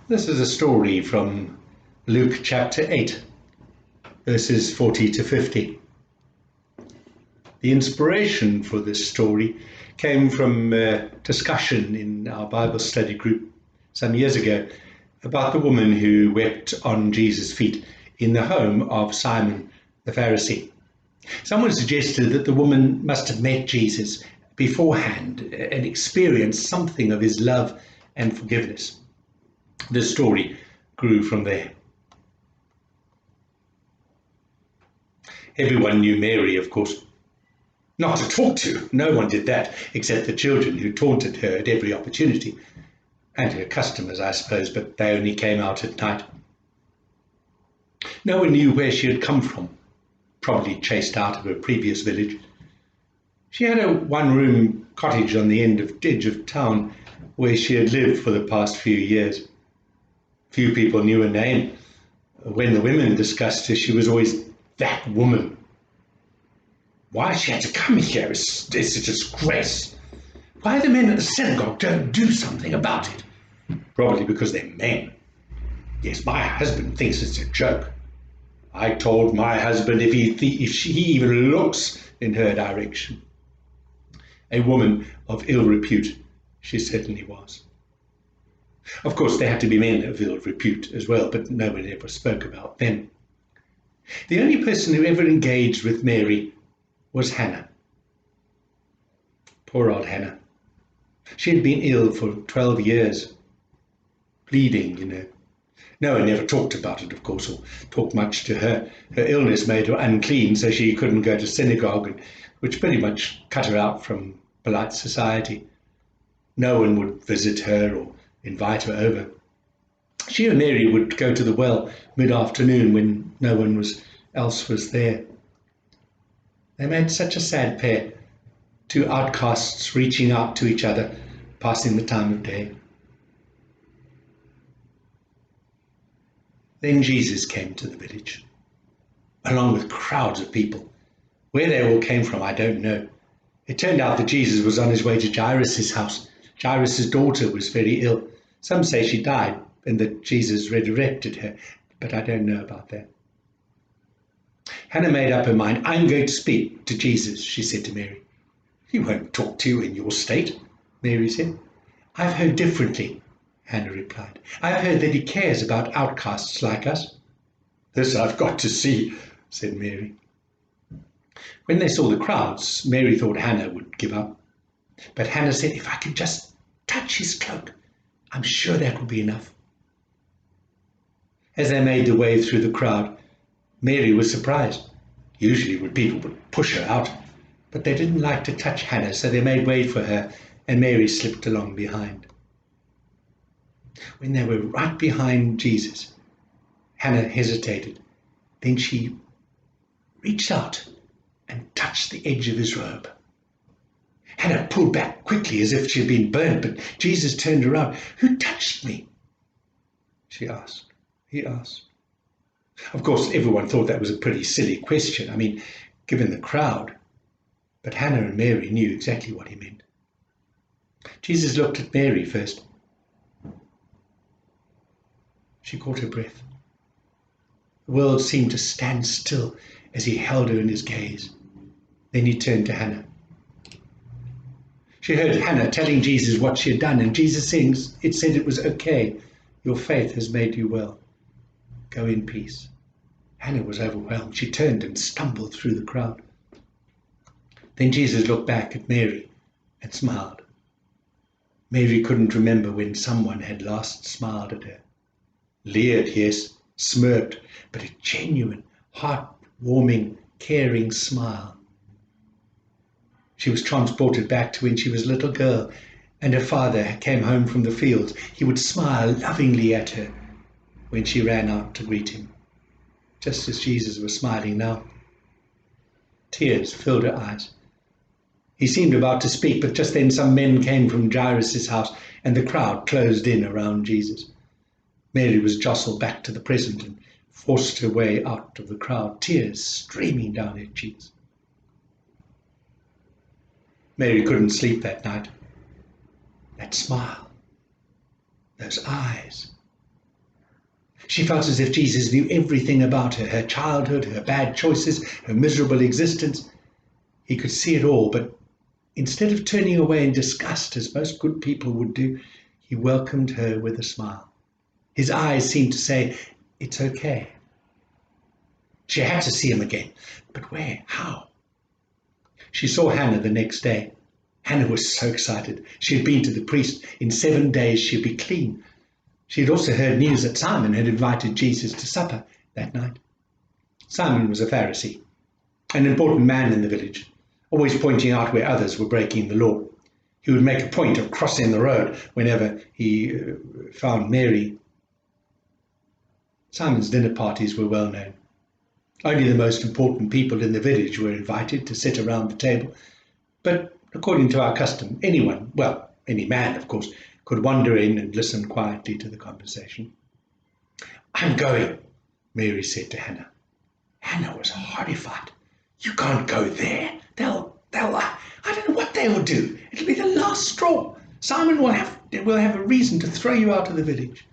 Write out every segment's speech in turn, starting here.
This is a story from Luke chapter 8, verses 40 to 50. The inspiration for this story came from a discussion in our Bible study group some years ago about the woman who wept on Jesus' feet in the home of Simon the Pharisee. Someone suggested that the woman must have met Jesus beforehand and experienced something of his love and forgiveness. The story grew from there. Everyone knew Mary, of course. Not to talk to. No one did that, except the children who taunted her at every opportunity. And her customers, I suppose, but they only came out at night. No one knew where she had come from, probably chased out of her previous village. She had a one-room cottage on the edge of town where she had lived for the past few years. Few people knew her name. When the women discussed her, she was always that woman. Why she had to come here is a disgrace. Why the men at the synagogue don't do something about it? Probably because they're men. Yes, my husband thinks it's a joke. I told my husband if she even looks in her direction. A woman of ill repute, she certainly was. Of course, there had to be men of ill repute as well, but no one ever spoke about them. The only person who ever engaged with Mary was Hannah. Poor old Hannah. She had been ill for 12 years, bleeding, No one ever talked about it, of course, or talked much to her. Her illness made her unclean, so she couldn't go to synagogue, which pretty much cut her out from polite society. No one would visit her or invite her over. She and Mary would go to the well mid-afternoon when no one else was there. They made such a sad pair, two outcasts reaching out to each other, passing the time of day. Then Jesus came to the village, along with crowds of people. Where they all came from, I don't know. It turned out that Jesus was on his way to Jairus' house. Jairus' daughter was very ill. Some say she died and that Jesus resurrected her, but I don't know about that. Hannah made up her mind. I'm going to speak to Jesus, she said to Mary. He won't talk to you in your state, Mary said. I've heard differently, Hannah replied. I've heard that he cares about outcasts like us. This I've got to see, said Mary. When they saw the crowds, Mary thought Hannah would give up. But Hannah said, if I could just touch his cloak, I'm sure that will be enough. As they made their way through the crowd, Mary was surprised. Usually people would push her out, but they didn't like to touch Hannah, so they made way for her, and Mary slipped along behind. When they were right behind Jesus, Hannah hesitated. Then she reached out and touched the edge of his robe. Hannah pulled back quickly as if she had been burned, but Jesus turned around. Who touched me? She asked. He asked. Of course, everyone thought that was a pretty silly question. Given the crowd. But Hannah and Mary knew exactly what he meant. Jesus looked at Mary first. She caught her breath. The world seemed to stand still as he held her in his gaze. Then he turned to Hannah. She heard Hannah telling Jesus what she had done, and Jesus saying it said it was okay. Your faith has made you well. Go in peace. Hannah was overwhelmed. She turned and stumbled through the crowd. Then Jesus looked back at Mary and smiled. Mary couldn't remember when someone had last smiled at her. Leered, yes, smirked, but a genuine, heart-warming, caring smile. She was transported back to when she was a little girl and her father came home from the fields. He would smile lovingly at her when she ran out to greet him, just as Jesus was smiling now. Tears filled her eyes. He seemed about to speak, but just then some men came from Jairus' house and the crowd closed in around Jesus. Mary was jostled back to the present and forced her way out of the crowd, tears streaming down her cheeks. Mary couldn't sleep that night. That smile, those eyes, She felt as if Jesus knew everything about her, her childhood, her bad choices, her miserable existence. He could see it all, but instead of turning away in disgust, as most good people would do, he welcomed her with a smile. His eyes seemed to say, "It's okay." She had to see him again. But where? How? She saw Hannah the next day. Hannah was so excited. She had been to the priest. In 7 days she'd be clean. She had also heard news that Simon had invited Jesus to supper that night. Simon was a Pharisee, an important man in the village, always pointing out where others were breaking the law. He would make a point of crossing the road whenever he found Mary. Simon's dinner parties were well known. Only the most important people in the village were invited to sit around the table, but according to our custom, anyone, well, any man, of course, could wander in and listen quietly to the conversation. "I'm going," Mary said to Hannah. Hannah was horrified. "You can't go there. I don't know what they will do. It'll be the last straw. Simon will have a reason to throw you out of the village."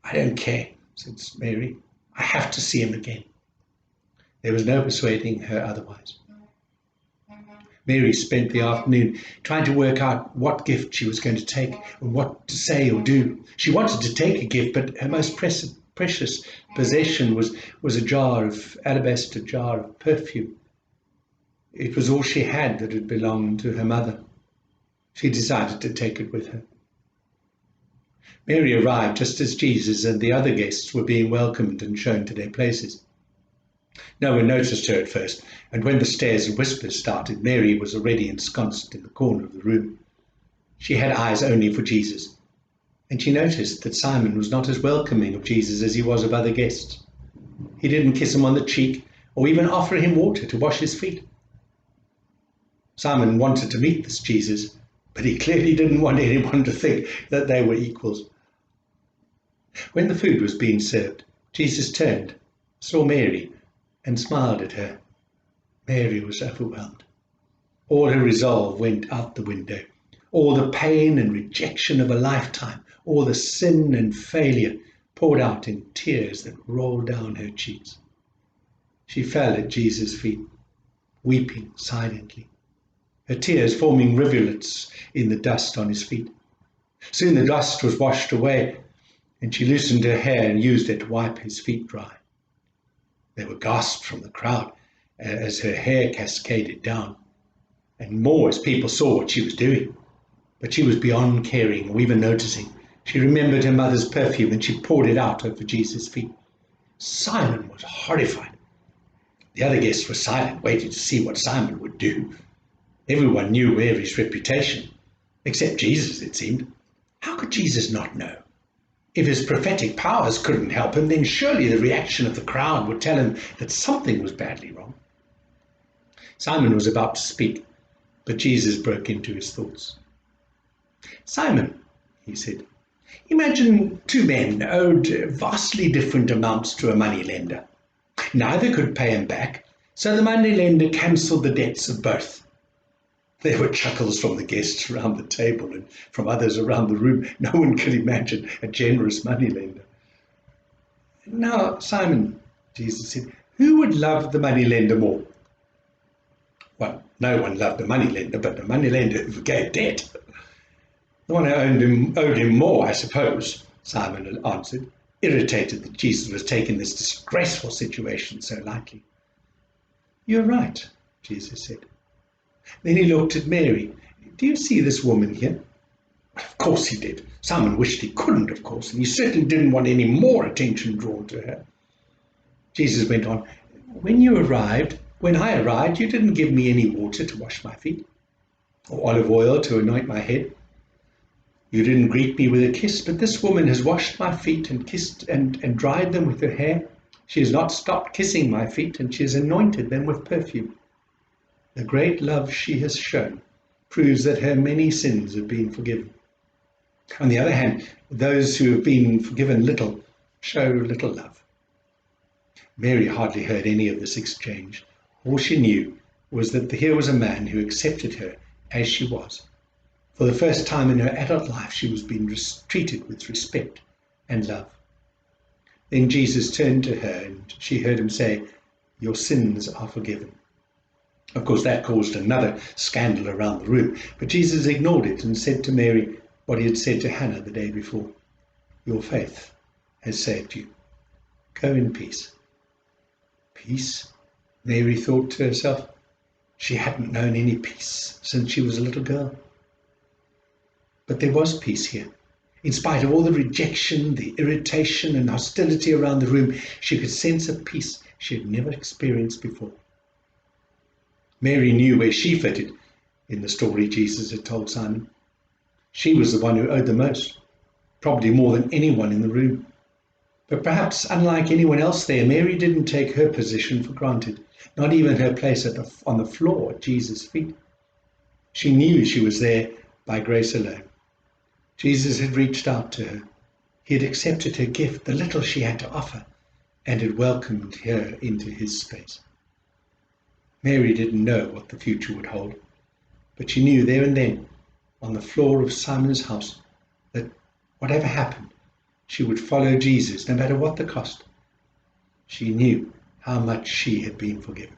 "I don't care," said Mary. "I have to see him again." There was no persuading her otherwise. Mary spent the afternoon trying to work out what gift she was going to take and what to say or do. She wanted to take a gift, but her most precious possession was a alabaster jar of perfume. It was all she had that had belonged to her mother. She decided to take it with her. Mary arrived just as Jesus and the other guests were being welcomed and shown to their places. No one noticed her at first, and when the stares and whispers started, Mary was already ensconced in the corner of the room. She had eyes only for Jesus, and she noticed that Simon was not as welcoming of Jesus as he was of other guests. He didn't kiss him on the cheek or even offer him water to wash his feet. Simon wanted to meet this Jesus, but he clearly didn't want anyone to think that they were equals. When the food was being served, Jesus turned, saw Mary, and smiled at her. Mary was overwhelmed. All her resolve went out the window. All the pain and rejection of a lifetime, all the sin and failure poured out in tears that rolled down her cheeks. She fell at Jesus' feet, weeping silently, her tears forming rivulets in the dust on his feet. Soon the dust was washed away, and she loosened her hair and used it to wipe his feet dry. There were gasps from the crowd as her hair cascaded down, and more as people saw what she was doing. But she was beyond caring or even noticing. She remembered her mother's perfume, and she poured it out over Jesus' feet. Simon was horrified. The other guests were silent, waiting to see what Simon would do. Everyone knew Mary's reputation, except Jesus, it seemed. How could Jesus not know? If his prophetic powers couldn't help him, then surely the reaction of the crowd would tell him that something was badly wrong. Simon was about to speak, but Jesus broke into his thoughts. "Simon," he said, "imagine 2 men owed vastly different amounts to a moneylender. Neither could pay him back, so the moneylender cancelled the debts of both." There were chuckles from the guests around the table and from others around the room. No one could imagine a generous moneylender. "Now, Simon," Jesus said, "who would love the moneylender more?" Well, no one loved the moneylender, but the moneylender who forgave debt. "The one who owed him more, I suppose," Simon answered, irritated that Jesus was taking this disgraceful situation so lightly. "You're right," Jesus said. Then he looked at Mary. "Do you see this woman here?" Of course he did. Simon wished he couldn't, of course, and he certainly didn't want any more attention drawn to her. Jesus went on, When I arrived, you didn't give me any water to wash my feet, or olive oil to anoint my head. You didn't greet me with a kiss, but this woman has washed my feet and kissed and dried them with her hair. She has not stopped kissing my feet, and she has anointed them with perfume. The great love she has shown proves that her many sins have been forgiven. On the other hand, those who have been forgiven little show little love." Mary hardly heard any of this exchange. All she knew was that here was a man who accepted her as she was. For the first time in her adult life, she was being treated with respect and love. Then Jesus turned to her and she heard him say, "Your sins are forgiven." Of course, that caused another scandal around the room, but Jesus ignored it and said to Mary what he had said to Hannah the day before. "Your faith has saved you. Go in peace." Peace? Mary thought to herself. She hadn't known any peace since she was a little girl. But there was peace here. In spite of all the rejection, the irritation and hostility around the room, she could sense a peace she had never experienced before. Mary knew where she fitted in the story Jesus had told Simon. She was the one who owed the most, probably more than anyone in the room. But perhaps, unlike anyone else there, Mary didn't take her position for granted, not even her place on the floor at Jesus' feet. She knew she was there by grace alone. Jesus had reached out to her. He had accepted her gift, the little she had to offer, and had welcomed her into his space. Mary didn't know what the future would hold, but she knew there and then, on the floor of Simon's house, that whatever happened, she would follow Jesus no matter what the cost. She knew how much she had been forgiven.